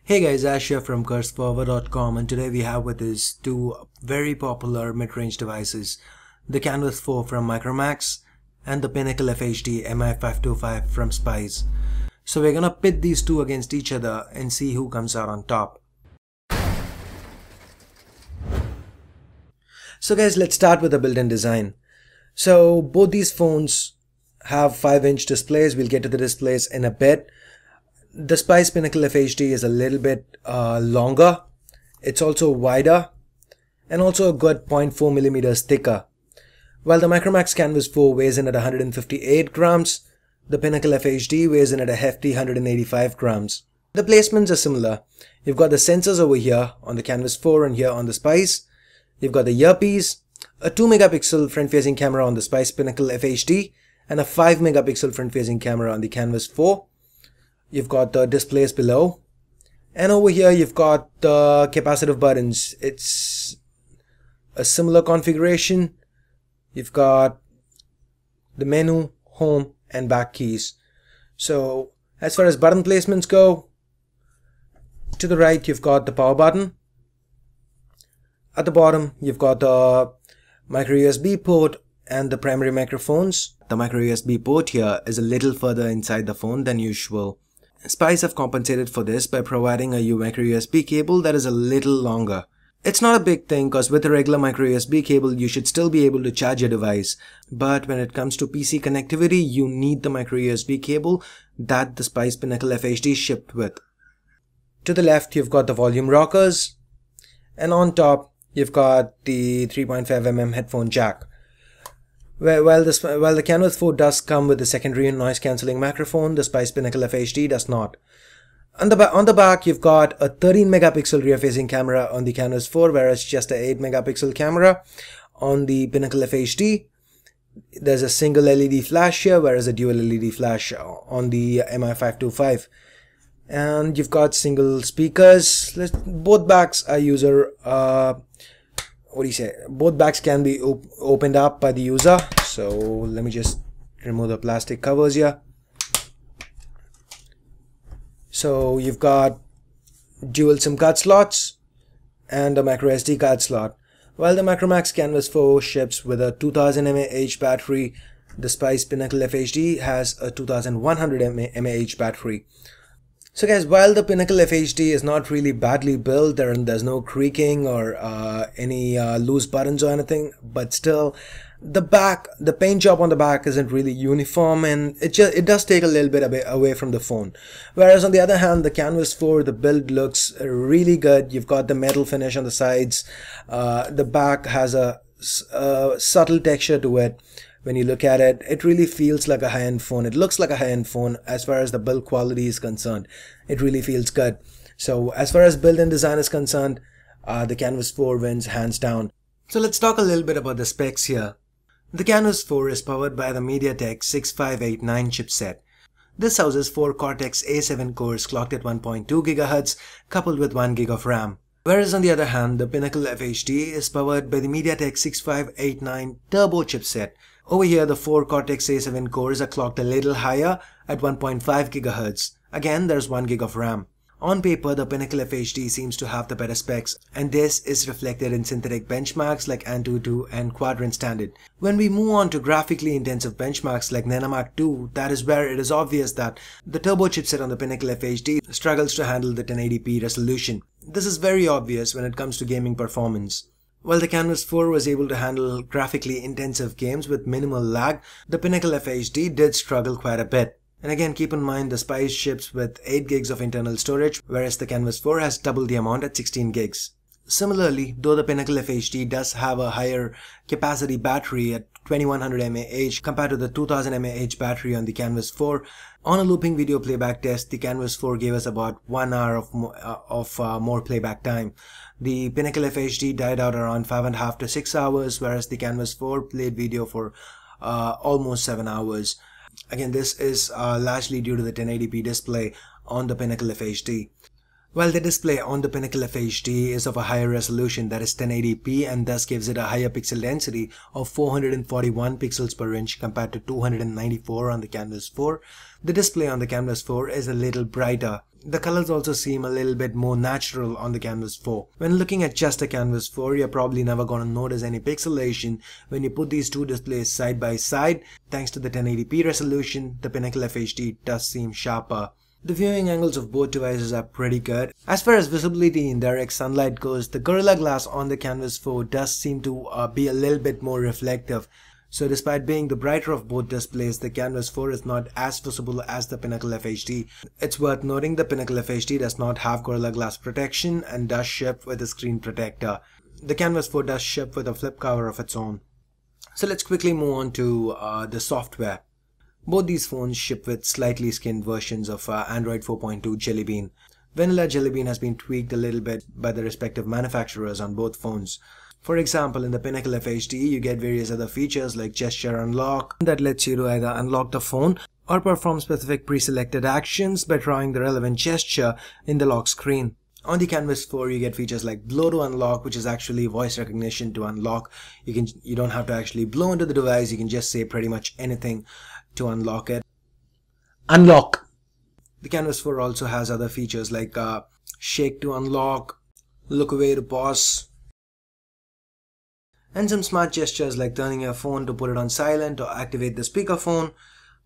Hey guys, Ash here from curseforward.com, and today we have with us two very popular mid-range devices, the Canvas 4 from Micromax and the Pinnacle FHD Mi-525 from Spice. So we're gonna pit these two against each other and see who comes out on top. So guys, let's start with the built-in design. So both these phones have 5-inch displays. We'll get to the displays in a bit. The Spice Pinnacle FHD is a little bit longer. It's also wider and also a good 0.4 millimeters thicker. While the Micromax Canvas 4 weighs in at 158 grams, the Pinnacle FHD weighs in at a hefty 185 grams. The placements are similar. You've got the sensors over here on the Canvas 4 and here on the Spice. You've got the earpiece, a 2 megapixel front-facing camera on the Spice Pinnacle FHD, and a 5 megapixel front-facing camera on the Canvas 4. You've got the displays below, and over here you've got the capacitive buttons. It's a similar configuration. You've got the menu, home, and back keys. So as far as button placements go, to the right you've got the power button. At the bottom you've got the micro USB port and the primary microphones. The micro USB port here is a little further inside the phone than usual. Spice have compensated for this by providing a micro USB cable that is a little longer. It's not a big thing because with a regular micro USB cable you should still be able to charge your device. But when it comes to PC connectivity, you need the micro USB cable that the Spice Pinnacle FHD shipped with. To the left you've got the volume rockers, and on top you've got the 3.5mm headphone jack. While the Canvas 4 does come with a secondary noise cancelling microphone, the Spice Pinnacle FHD does not. On the back you've got a 13 megapixel rear facing camera on the Canvas 4, whereas just a 8 megapixel camera on the Pinnacle FHD. There's a single LED flash here, whereas a dual LED flash on the Mi-525. And you've got single speakers. Both backs are both backs can be opened up by the user. So let me just remove the plastic covers here. So you've got dual SIM card slots and a micro SD card slot. While the Micromax Canvas 4 ships with a 2000 mAh battery, the Spice Pinnacle FHD has a 2100 mAh battery. So guys, while the Pinnacle FHD is not really badly built, there's no creaking or any loose buttons or anything, but still the paint job on the back isn't really uniform, and it does take a little bit away from the phone. Whereas on the other hand, the Canvas 4, the build looks really good. You've got the metal finish on the sides. The back has a subtle texture to it. When you look at it, it really feels like a high-end phone. It looks like a high-end phone as far as the build quality is concerned. It really feels good. So as far as built-in design is concerned, the Canvas 4 wins hands down. So let's talk a little bit about the specs here. The Canvas 4 is powered by the MediaTek 6589 chipset. This houses 4 Cortex A7 cores clocked at 1.2 GHz coupled with 1 GB of RAM. Whereas on the other hand, the Pinnacle FHD is powered by the MediaTek 6589 Turbo chipset. Over here, the 4 Cortex A7 cores are clocked a little higher at 1.5 GHz. Again, there's 1 GB of RAM. On paper, the Pinnacle FHD seems to have the better specs, and this is reflected in synthetic benchmarks like AnTuTu and Quadrant Standard. When we move on to graphically intensive benchmarks like Nenamark 2, that is where it is obvious that the turbo chipset on the Pinnacle FHD struggles to handle the 1080p resolution. This is very obvious when it comes to gaming performance. While the Canvas 4 was able to handle graphically intensive games with minimal lag, the Pinnacle FHD did struggle quite a bit. And again, keep in mind the Spice ships with 8 gigs of internal storage, whereas the Canvas 4 has double the amount at 16 gigs. Similarly, though the Pinnacle FHD does have a higher capacity battery at 2100 mAh compared to the 2000 mAh battery on the Canvas 4, on a looping video playback test, the Canvas 4 gave us about 1 hour of more playback time. The Pinnacle FHD died out around 5.5 to 6 hours, whereas the Canvas 4 played video for almost 7 hours. Again, this is largely due to the 1080p display on the Pinnacle FHD. While the display on the Pinnacle FHD is of a higher resolution, that is 1080p, and thus gives it a higher pixel density of 441 pixels per inch compared to 294 on the Canvas 4, the display on the Canvas 4 is a little brighter. The colors also seem a little bit more natural on the Canvas 4. When looking at just a Canvas 4, you're probably never gonna notice any pixelation when you put these two displays side by side. Thanks to the 1080p resolution, the Pinnacle FHD does seem sharper. The viewing angles of both devices are pretty good. As far as visibility in direct sunlight goes, the Gorilla Glass on the Canvas 4 does seem to be a little bit more reflective. So despite being the brighter of both displays, the Canvas 4 is not as visible as the Pinnacle FHD. It's worth noting the Pinnacle FHD does not have Gorilla Glass protection and does ship with a screen protector. The Canvas 4 does ship with a flip cover of its own. So let's quickly move on to the software. Both these phones ship with slightly skinned versions of Android 4.2 Jelly Bean. Vanilla Jelly Bean has been tweaked a little bit by the respective manufacturers on both phones. For example, in the Pinnacle FHD, you get various other features like gesture unlock that lets you to either unlock the phone or perform specific pre-selected actions by drawing the relevant gesture in the lock screen. On the Canvas 4, you get features like blow to unlock, which is actually voice recognition to unlock. You don't have to actually blow into the device, you can just say pretty much anything to unlock it. Unlock! The Canvas 4 also has other features like shake to unlock, look away to pause, and some smart gestures like turning your phone to put it on silent or activate the speakerphone,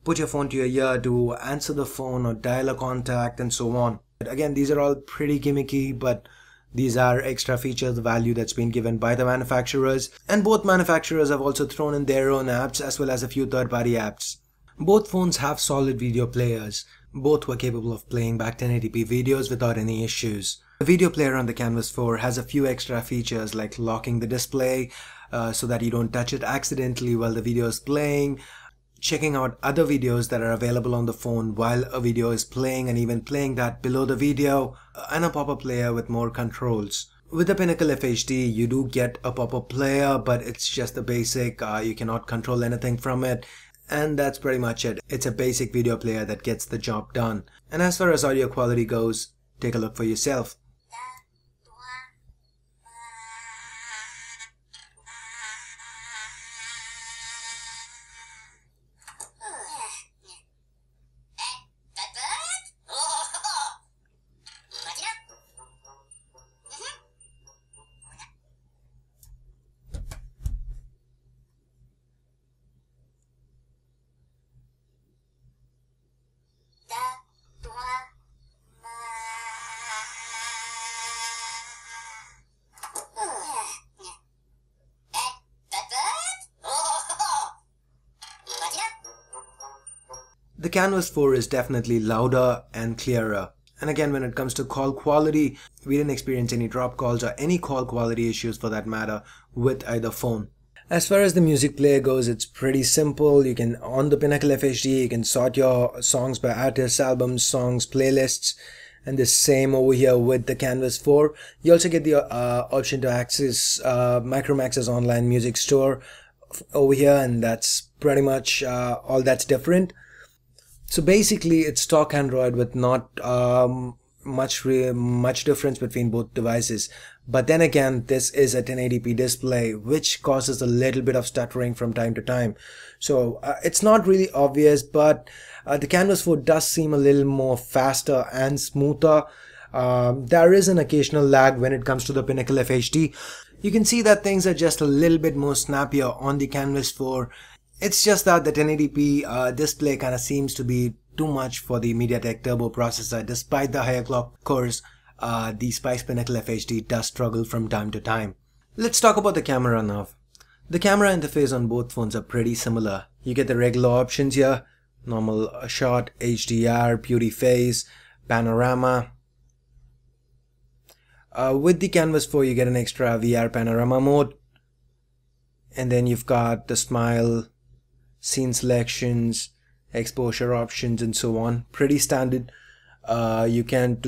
put your phone to your ear to answer the phone or dial a contact, and so on. Again, these are all pretty gimmicky, but these are extra features, the value that's been given by the manufacturers. And both manufacturers have also thrown in their own apps as well as a few third-party apps. Both phones have solid video players. Both were capable of playing back 1080p videos without any issues. The video player on the Canvas 4 has a few extra features like locking the display so that you don't touch it accidentally while the video is playing, checking out other videos that are available on the phone while a video is playing and even playing that below the video, and a pop-up player with more controls. With the Pinnacle FHD, you do get a pop-up player, but it's just a basic, you cannot control anything from it. And that's pretty much it. It's a basic video player that gets the job done. And as far as audio quality goes, take a look for yourself. The Canvas 4 is definitely louder and clearer. And again, when it comes to call quality, we didn't experience any drop calls or any call quality issues for that matter with either phone. As far as the music player goes, it's pretty simple. You can, on the Pinnacle FHD, you can sort your songs by artists, albums, songs, playlists, and the same over here with the Canvas 4. You also get the option to access Micromax's online music store over here, and that's pretty much all that's different. So basically it's stock Android with not much difference between both devices. But then again, this is a 1080p display, which causes a little bit of stuttering from time to time. So it's not really obvious, but the Canvas 4 does seem a little more faster and smoother. There is an occasional lag when it comes to the Pinnacle FHD. You can see that things are just a little bit more snappier on the Canvas 4. It's just that the 1080p display kind of seems to be too much for the MediaTek Turbo processor. Despite the higher clock cores, the Spice Pinnacle FHD does struggle from time to time. Let's talk about the camera now. The camera interface on both phones are pretty similar. You get the regular options here: normal shot, HDR, beauty phase, panorama. With the Canvas 4, you get an extra VR panorama mode. And then you've got the smile, scene selections, exposure options, and so on. Pretty standard. You can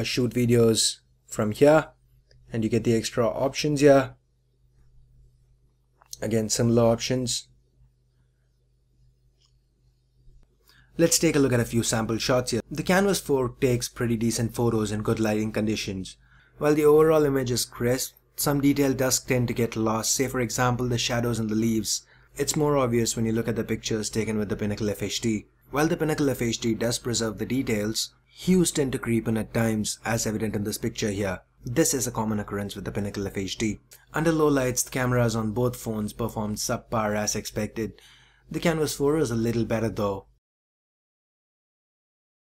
shoot videos from here, and you get the extra options here. Again, similar options. Let's take a look at a few sample shots here. The Canvas 4 takes pretty decent photos in good lighting conditions. While the overall image is crisp, some detail does tend to get lost, say for example the shadows and the leaves. It's more obvious when you look at the pictures taken with the Pinnacle FHD. While the Pinnacle FHD does preserve the details, Hues tend to creep in at times, as evident in this picture here. This is a common occurrence with the Pinnacle FHD. Under low lights, the cameras on both phones performed subpar as expected. The Canvas 4 is a little better though.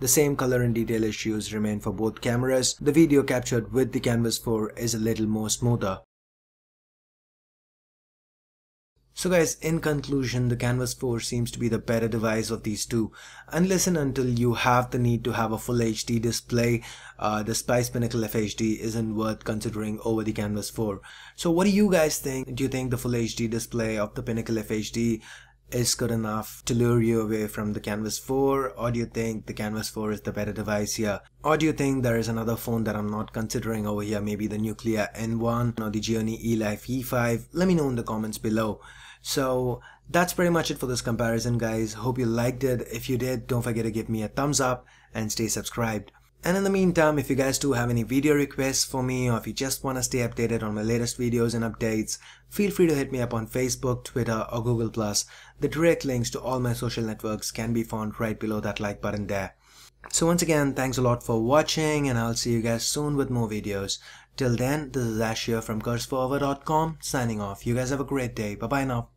The same color and detail issues remain for both cameras. The video captured with the Canvas 4 is a little more smoother. So guys, in conclusion, the Canvas 4 seems to be the better device of these two. Unless and until you have the need to have a full HD display, the Spice Pinnacle FHD isn't worth considering over the Canvas 4. So what do you guys think? Do you think the full HD display of the Pinnacle FHD is good enough to lure you away from the Canvas 4, or do you think the Canvas 4 is the better device here? Or do you think there is another phone that I'm not considering over here, maybe the Nuclear N1 or the Journey eLife E5? Let me know in the comments below. So that's pretty much it for this comparison, guys. Hope you liked it. If you did, don't forget to give me a thumbs up and stay subscribed. And in the meantime, if you guys do have any video requests for me, or if you just want to stay updated on my latest videos and updates, feel free to hit me up on Facebook, Twitter or Google+. The direct links to all my social networks can be found right below that like button there. So once again, thanks a lot for watching, and I'll see you guys soon with more videos. Till then, this is Ash here from CurseForward.com signing off. You guys have a great day. Bye bye now.